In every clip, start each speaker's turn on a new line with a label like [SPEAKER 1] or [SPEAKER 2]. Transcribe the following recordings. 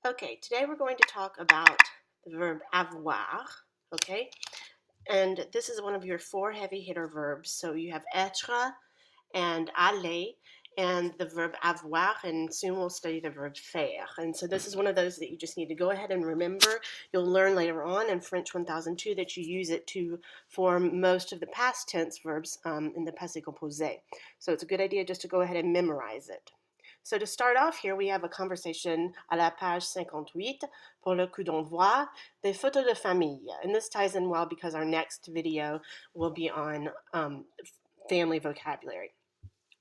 [SPEAKER 1] Okay, today we're going to talk about the verb avoir, okay? And this is one of your four heavy hitter verbs. So you have être and aller and the verb avoir, and soon we'll study the verb faire. And so this is one of those that you just need to go ahead and remember. You'll learn later on in French 1002 that you use it to form most of the past tense verbs in the passé composé. So it's a good idea just to go ahead and memorize it. So to start off here, we have a conversation à la page 58 pour le coup d'envoi, des photos de famille. And this ties in well because our next video will be on family vocabulary.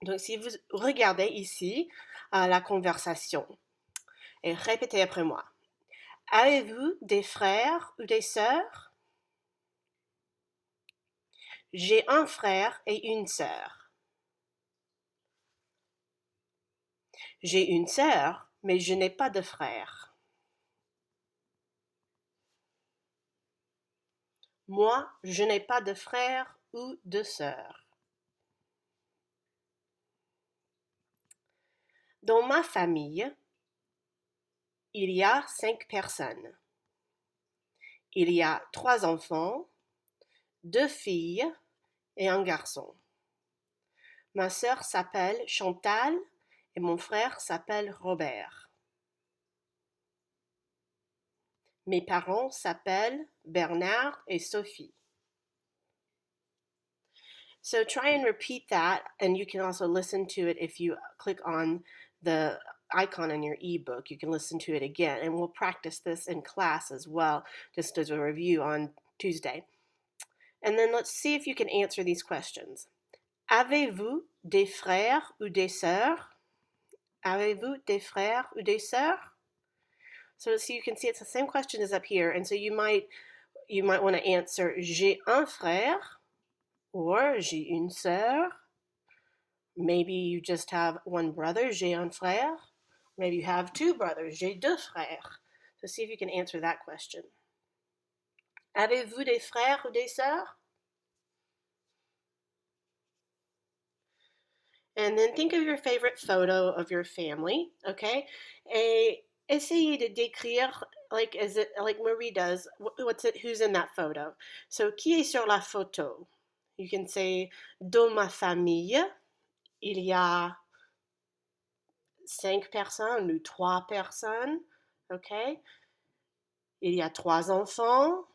[SPEAKER 1] Donc si vous regardez ici la conversation et répétez après moi. Avez-vous des frères ou des sœurs? J'ai un frère et une sœur. J'ai une sœur, mais je n'ai pas de frère. Moi, je n'ai pas de frère ou de sœur. Dans ma famille, il y a 5 personnes. Il y a 3 enfants, 2 filles et un garçon. Ma sœur s'appelle Chantal et mon frère s'appelle Robert. Mes parents s'appellent Bernard et Sophie. So try and repeat that, and you can also listen to it if you click on the icon in your ebook. You can listen to it again, and we'll practice this in class as well, just as a review on Tuesday. And then let's see if you can answer these questions. Avez-vous des frères ou des sœurs? Avez-vous des frères ou des sœurs? So you can see it's the same question as up here, and so you might want to answer j'ai un frère or j'ai une sœur. Maybe you just have one brother, j'ai un frère. Maybe you have 2 brothers, j'ai 2 frères. So see if you can answer that question. Avez-vous des frères ou des sœurs? And then think of your favorite photo of your family, okay? Et essayez de décrire, like Marie does, who's in that photo. So, qui est sur la photo? You can say, dans ma famille, il y a 5 personnes ou 3 personnes, okay? Il y a 3 enfants,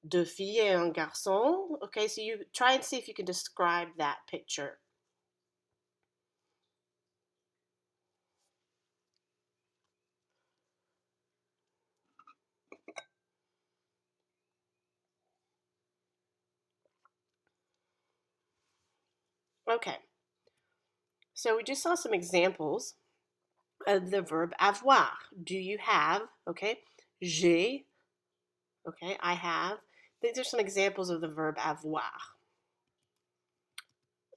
[SPEAKER 1] 2 filles et un garçon. Okay, so you try and see if you can describe that picture. Okay, so we just saw some examples of the verb avoir. Do you have? Okay, j'ai. Okay, I have. These are some examples of the verb avoir.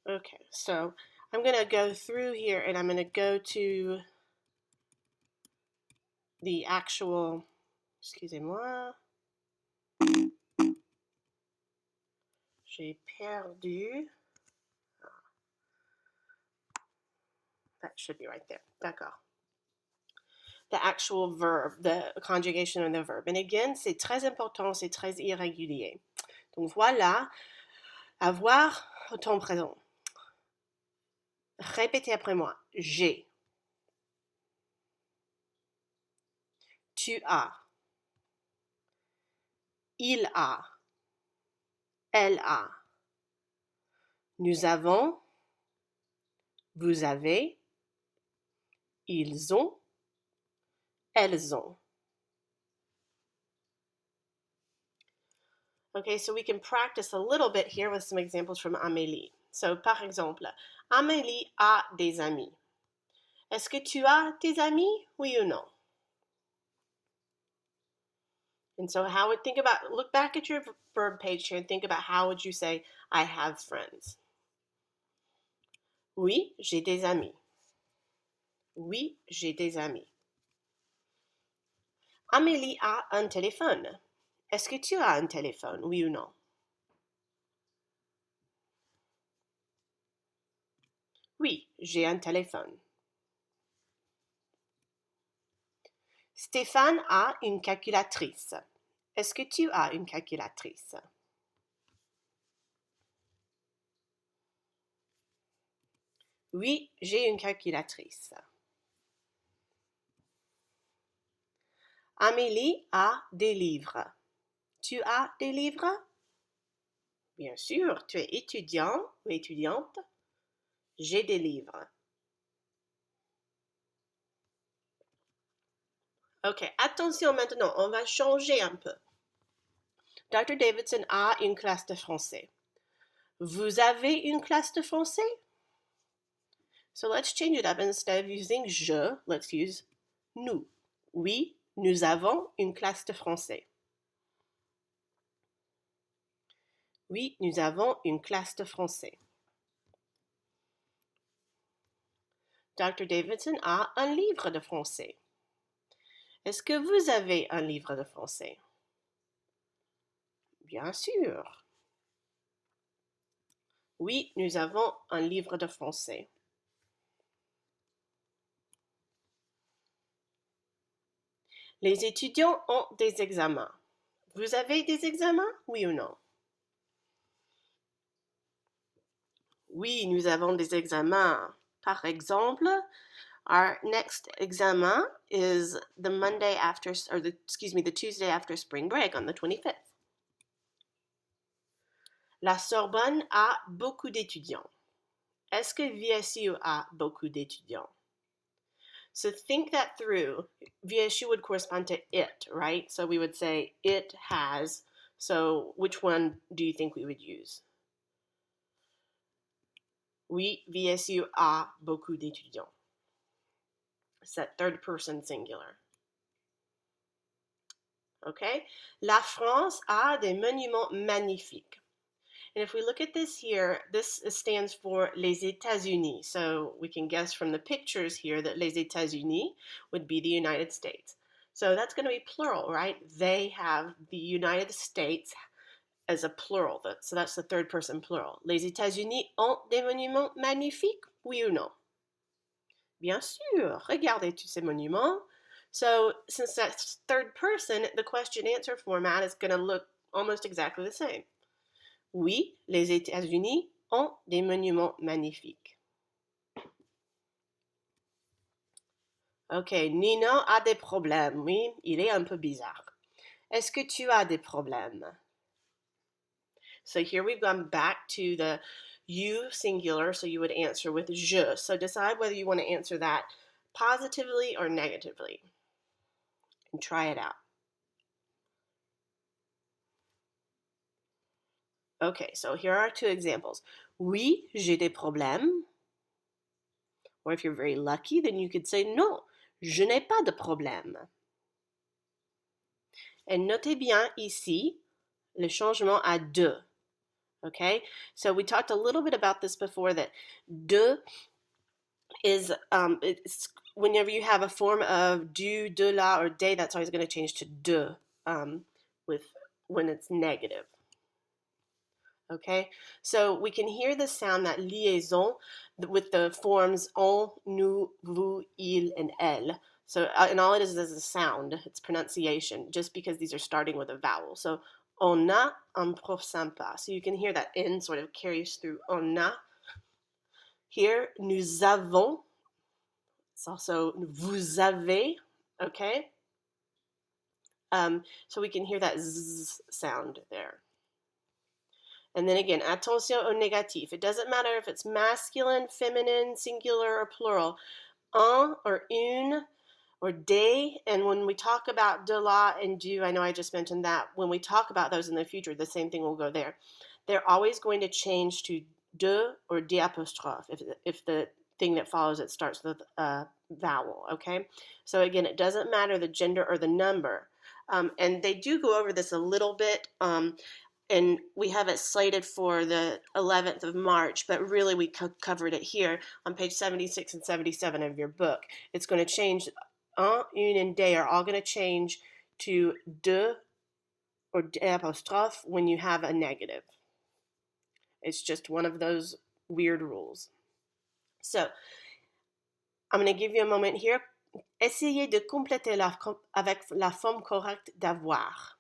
[SPEAKER 1] Okay, so I'm going to go through here and I'm going to go to the actual, excusez-moi, j'ai perdu. That should be right there. D'accord. The actual verb, the conjugation of the verb. And again, c'est très important, c'est très irrégulier. Donc voilà, avoir au temps présent. Répétez après moi. J'ai. Tu as. Il a. Elle a. Nous avons. Vous avez. Ils ont. Elles ont. Okay, so we can practice a little bit here with some examples from Amélie. So, par exemple, Amélie a des amis. Est-ce que tu as des amis? Oui ou non? And so look back at your verb page here and think about how would you say, I have friends. Oui, j'ai des amis. Oui, j'ai des amis. Amélie a un téléphone. Est-ce que tu as un téléphone? Oui ou non? Oui, j'ai un téléphone. Stéphane a une calculatrice. Est-ce que tu as une calculatrice? Oui, j'ai une calculatrice. Amélie a des livres. Tu as des livres? Bien sûr, tu es étudiant ou étudiante. J'ai des livres. Ok, attention maintenant, on va changer un peu. Dr. Davidson a une classe de français. Vous avez une classe de français? So let's change it up. Instead of using je, let's use nous. Oui, nous avons une classe de français. Oui, nous avons une classe de français. Dr. Davidson a un livre de français. Est-ce que vous avez un livre de français? Bien sûr. Oui, nous avons un livre de français. Les étudiants ont des examens. Vous avez des examens, oui ou non? Oui, nous avons des examens. Par exemple, our next examen is the the Tuesday after spring break on the 25th. La Sorbonne a beaucoup d'étudiants. Est-ce que VSU a beaucoup d'étudiants? So think that through. VSU would correspond to it, right? So we would say it has. So which one do you think we would use? Oui, VSU a beaucoup d'étudiants. It's that third person singular. Okay? La France a des monuments magnifiques. And if we look at this here, this stands for les États-Unis. So we can guess from the pictures here that les États-Unis would be the United States. So that's going to be plural, right? They have the United States as a plural. So that's the third person plural. Les États-Unis ont des monuments magnifiques, oui ou non? Bien sûr. Regardez tous ces monuments. So since that's third person, the question answer format is going to look almost exactly the same. Oui, les États-Unis ont des monuments magnifiques. Ok, Nino a des problèmes. Oui, il est un peu bizarre. Est-ce que tu as des problèmes? So here we've gone back to the you singular, so you would answer with je. So decide whether you want to answer that positively or negatively. And try it out. Okay, so here are two examples. Oui, j'ai des problèmes. Or if you're very lucky, then you could say non, je n'ai pas de problème. Et notez bien ici le changement à de. Okay, so we talked a little bit about this before, that de is it's whenever you have a form of du, de la, or de, that's always going to change to de with when it's negative. Okay, so we can hear the sound, that liaison, with the forms on, nous, vous, il, and elle. So, and all it is a sound. It's pronunciation, just because these are starting with a vowel. So, on a un prof sympa. So you can hear that N sort of carries through on a. Here, nous avons. It's also vous avez. Okay. So we can hear that z sound there. And then again, attention au négatif. It doesn't matter if it's masculine, feminine, singular, or plural. Un or une or des. And when we talk about de la and du, I know I just mentioned that. When we talk about those in the future, the same thing will go there. They're always going to change to de or de apostrophe if the thing that follows it starts with a vowel, okay? So again, it doesn't matter the gender or the number. And they do go over this a little bit. And we have it slated for the 11th of March, but really we covered it here on page 76 and 77 of your book. It's going to change, un, une, and des are all going to change to de or de apostrophe when you have a negative. It's just one of those weird rules. So I'm going to give you a moment here essayez de compléter avec la forme correcte d'avoir.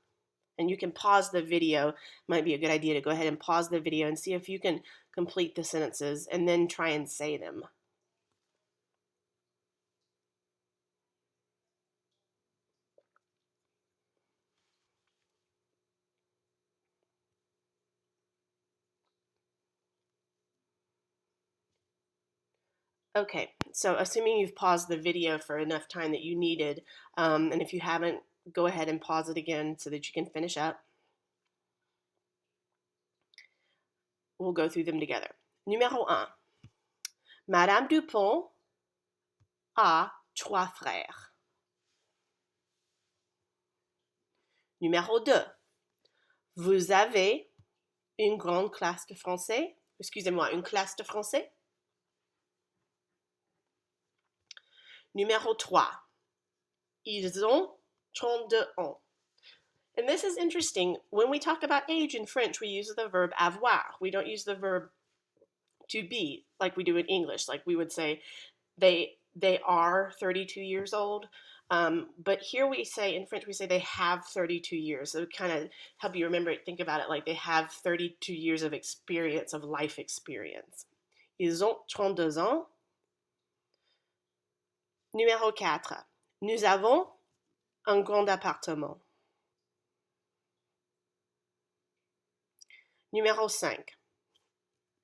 [SPEAKER 1] And you can pause the video. Might be a good idea to go ahead and pause the video and see if you can complete the sentences and then try and say them. Okay, so assuming you've paused the video for enough time that you needed, and if you haven't, go ahead and pause it again so that you can finish up. We'll go through them together. Numéro 1. Madame Dupont a 3 frères. Numéro 2. Vous avez une grande classe de français. Excusez-moi, une classe de français. Numéro 3. Ils ont 32 ans. And this is interesting. When we talk about age in French, we use the verb avoir. We don't use the verb to be like we do in English. Like we would say they are 32 years old. But here we say, in French, we say they have 32 years. So it kind of help you remember it, think about it like they have 32 years of experience, of life experience. Ils ont 32 ans. Numéro 4. Nous avons un grand appartement. Numéro 5.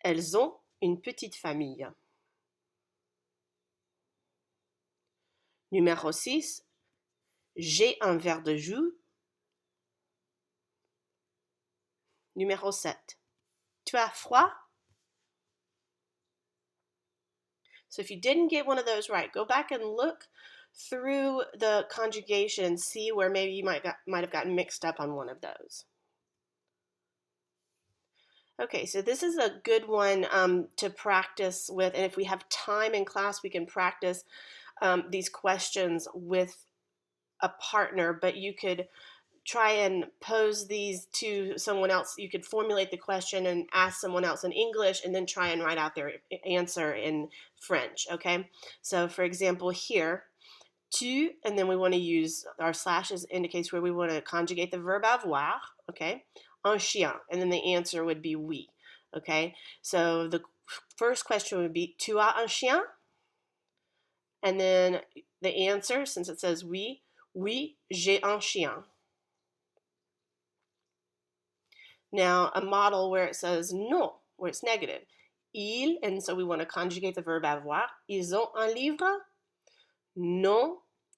[SPEAKER 1] Elles ont une petite famille. Numéro 6. J'ai un verre de jus. Numéro 7. Tu as froid? So if you didn't get one of those right, go back and look through the conjugation and see where maybe you might have gotten mixed up on one of those. Okay, so this is a good one to practice with, and if we have time in class, we can practice these questions with a partner, but you could try and pose these to someone else. You could formulate the question and ask someone else in English and then try and write out their answer in French, okay? So for example here, tu, and then we want to use our slashes indicates where we want to conjugate the verb avoir, okay? Un chien, and then the answer would be oui, okay? So the first question would be, tu as un chien? And then the answer, since it says oui, oui, j'ai un chien. Now, a model where it says non, where it's negative. Ils, and so we want to conjugate the verb avoir. Ils ont un livre? Non,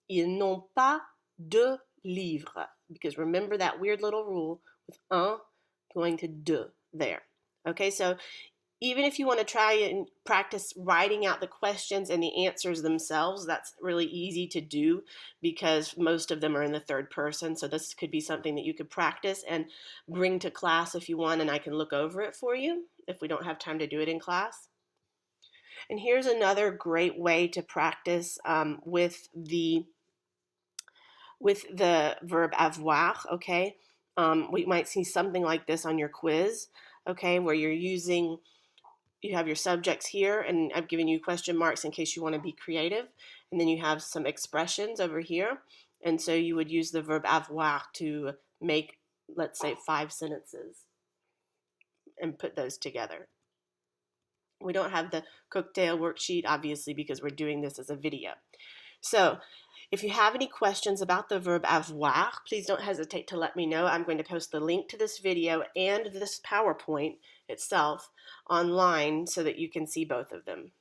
[SPEAKER 1] ils n'ont pas de livre. Because remember that weird little rule with un going to de there. Okay, so even if you want to try and practice writing out the questions and the answers themselves, that's really easy to do because most of them are in the third person. So this could be something that you could practice and bring to class if you want, and I can look over it for you if we don't have time to do it in class. And here's another great way to practice with the verb avoir, okay? We might see something like this on your quiz, okay, where you have your subjects here, and I've given you question marks in case you want to be creative, and then you have some expressions over here, and so you would use the verb avoir to make, let's say, 5 sentences and put those together. We don't have the cocktail worksheet, obviously, because we're doing this as a video. So if you have any questions about the verb avoir, please don't hesitate to let me know. I'm going to post the link to this video and this PowerPoint itself online so that you can see both of them.